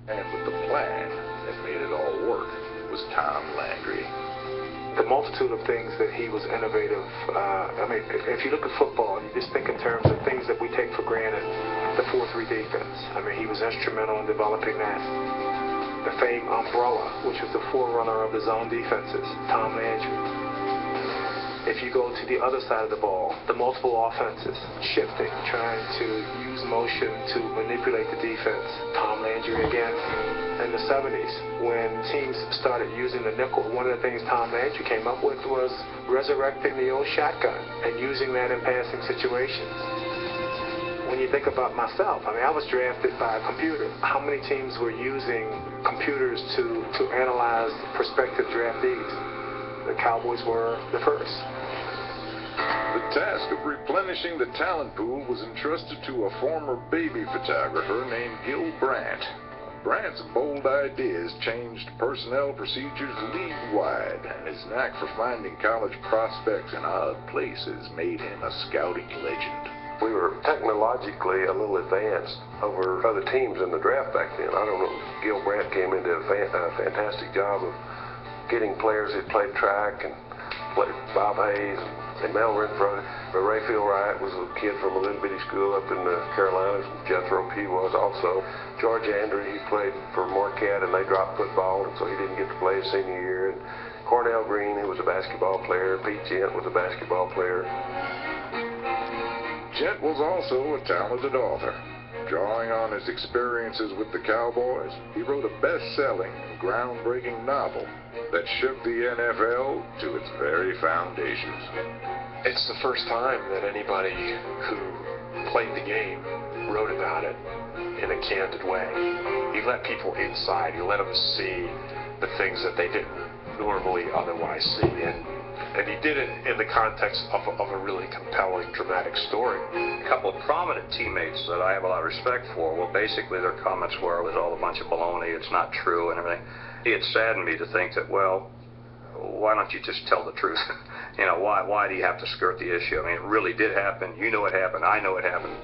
And with the plan that made it all work was Tom Landry. The multitude of things that he was innovative. If you look at football, you just think in terms of things that we take for granted. The 4-3 defense. He was instrumental in developing that. The famed umbrella, which was the forerunner of the zone defenses, Tom Landry. If you go to the other side of the ball, the multiple offenses, shifting, trying to use motion to manipulate the defense, Tom Landry again. In the 70s, when teams started using the nickel, one of the things Tom Landry came up with was resurrecting the old shotgun and using that in passing situations. When you think about myself, I was drafted by a computer. How many teams were using computers to analyze prospective draftees? The Cowboys were the first. The task of replenishing the talent pool was entrusted to a former baby photographer named Gil Brandt. Brandt's bold ideas changed personnel procedures league-wide, and his knack for finding college prospects in odd places made him a scouting legend. We were technologically a little advanced over other teams in the draft back then. I don't know, Gil Brandt came into a fantastic job of getting players who played track and played Bob Hayes and Mel Renfro. Rayfield Wright was a kid from a little bitty school up in the Carolinas. Jethro P. was also. George Andrew, he played for Marquette, and they dropped football, and so he didn't get to play his senior year. And Cornell Green, who was a basketball player. Pete Gent was a basketball player. Gent was also a talented author. Drawing on his experiences with the Cowboys, he wrote a best-selling, groundbreaking novel that shook the NFL to its very foundations. It's the first time that anybody who played the game wrote about it in a candid way. He let people inside. He let them see the things that they didn't normally otherwise see. And he did it in the context of a really compelling, dramatic story. A couple of prominent teammates that I have a lot of respect for, well, basically their comments were, it was all a bunch of baloney, it's not true and everything. It saddened me to think that, well, why don't you just tell the truth? Why do you have to skirt the issue? It really did happen. You know it happened. I know it happened.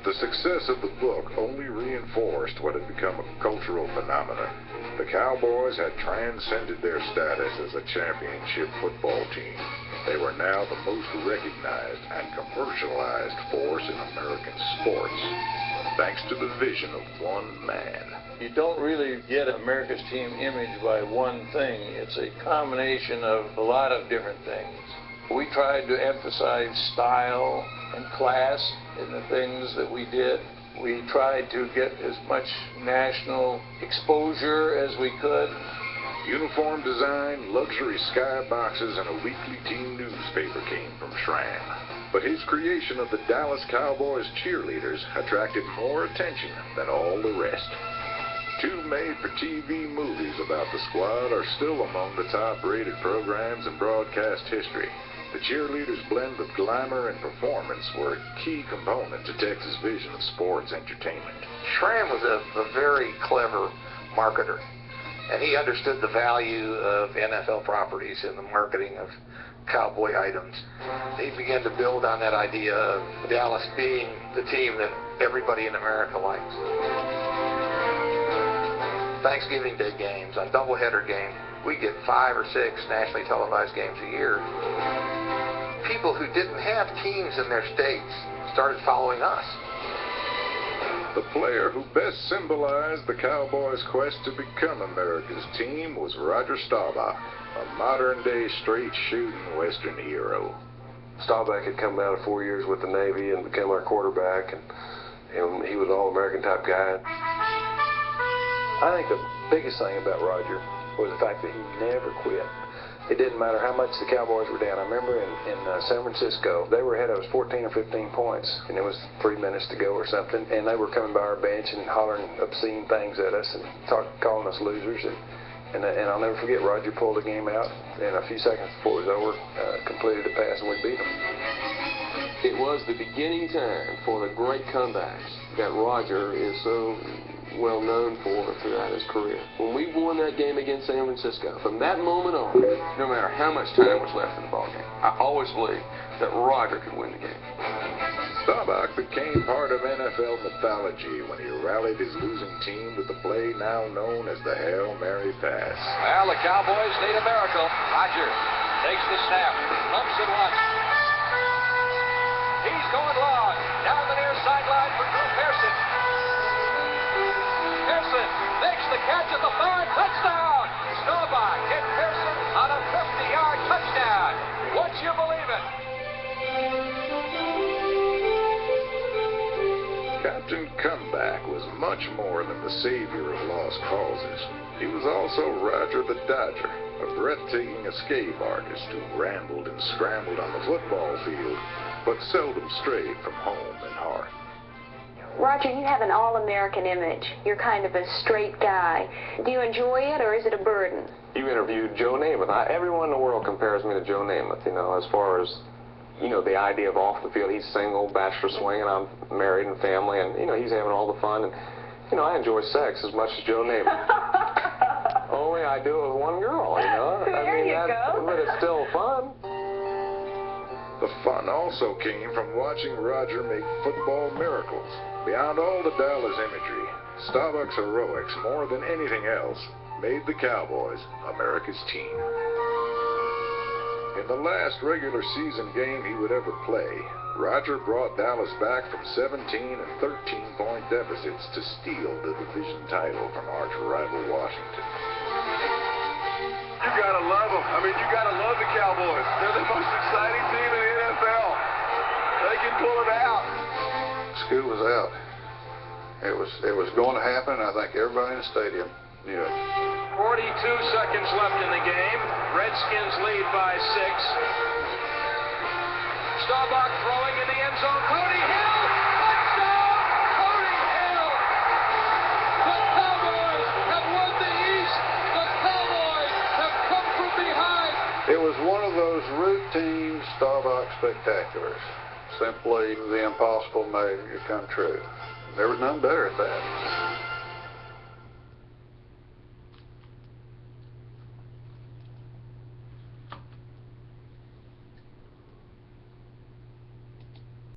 The success of the book only reinforced what had become a cultural phenomenon. The Cowboys had transcended their status as a championship football team. They were now the most recognized and commercialized force in American sports, thanks to the vision of one man. You don't really get America's team image by one thing. It's a combination of a lot of different things. We tried to emphasize style and class in the things that we did. We tried to get as much national exposure as we could. Uniform design, luxury skyboxes, and a weekly team newspaper came from Schramm. But his creation of the Dallas Cowboys cheerleaders attracted more attention than all the rest. Two made-for-TV movies about the squad are still among the top-rated programs in broadcast history. The cheerleaders' blend of glamour and performance were a key component to Texas' vision of sports entertainment. Schramm was a very clever marketer, and he understood the value of NFL properties in the marketing of cowboy items. He began to build on that idea of Dallas being the team that everybody in America likes. Thanksgiving Day games, on doubleheader games, we get 5 or 6 nationally televised games a year. People who didn't have teams in their states started following us. The player who best symbolized the Cowboys' quest to become America's team was Roger Staubach, a modern-day straight-shooting Western hero. Staubach had come out of 4 years with the Navy and become our quarterback, and he was an all-American type guy. I think the biggest thing about Roger was the fact that he never quit. It didn't matter how much the Cowboys were down. I remember in San Francisco, they were ahead of us 14 or 15 points, and it was 3 minutes to go or something, and they were coming by our bench and hollering obscene things at us and calling us losers. And I'll never forget, Roger pulled the game out, and a few seconds before it was over, completed the pass, and we beat them. It was the beginning time for the great comebacks that Roger is so well known for throughout his career. When we won that game against San Francisco, from that moment on, no matter how much time was left in the ball game, I always believed that Roger could win the game. Staubach became part of NFL mythology when he rallied his losing team with the play now known as the Hail Mary pass. Well, the Cowboys need a miracle. Roger takes the snap, pumps it once. He's going long, down the near sideline for Drew Pearson. Pearson makes the catch at the 5, touchdown! Staubach hit Pearson on a 50-yard touchdown. Would you believe it? Captain Comeback was much more than the savior of lost causes. He was also Roger the Dodger, a breathtaking escape artist who rambled and scrambled on the football field, but seldom strayed from home and heart. Roger, you have an all-American image. You're kind of a straight guy. Do you enjoy it, or is it a burden? You interviewed Joe Namath. Everyone in the world compares me to Joe Namath, as far as, the idea of off the field. He's single, bachelor swinging, I'm married and family, and, he's having all the fun. And, I enjoy sex as much as Joe Namath. Only I do it with one girl, There you go. But it's still fun. The fun also came from watching Roger make football miracles. Beyond all the Dallas imagery, Staubach's heroics, more than anything else, made the Cowboys America's team. In the last regular season game he would ever play, Roger brought Dallas back from 17 and 13-point deficits to steal the division title from arch rival Washington. You gotta love them. You gotta love the Cowboys. They're the most exciting team in the NFL. They can pull it out. School was out. It was going to happen, and I think everybody in the stadium knew it. 42 seconds left in the game. Redskins lead by 6. Staubach throwing in the end zone. Cody Hill! Touchdown! Cody Hill! The Cowboys have won the East. The Cowboys have come from behind. It was one of those routine Staubach spectaculars. Simply the impossible made it come true. There was none better at that.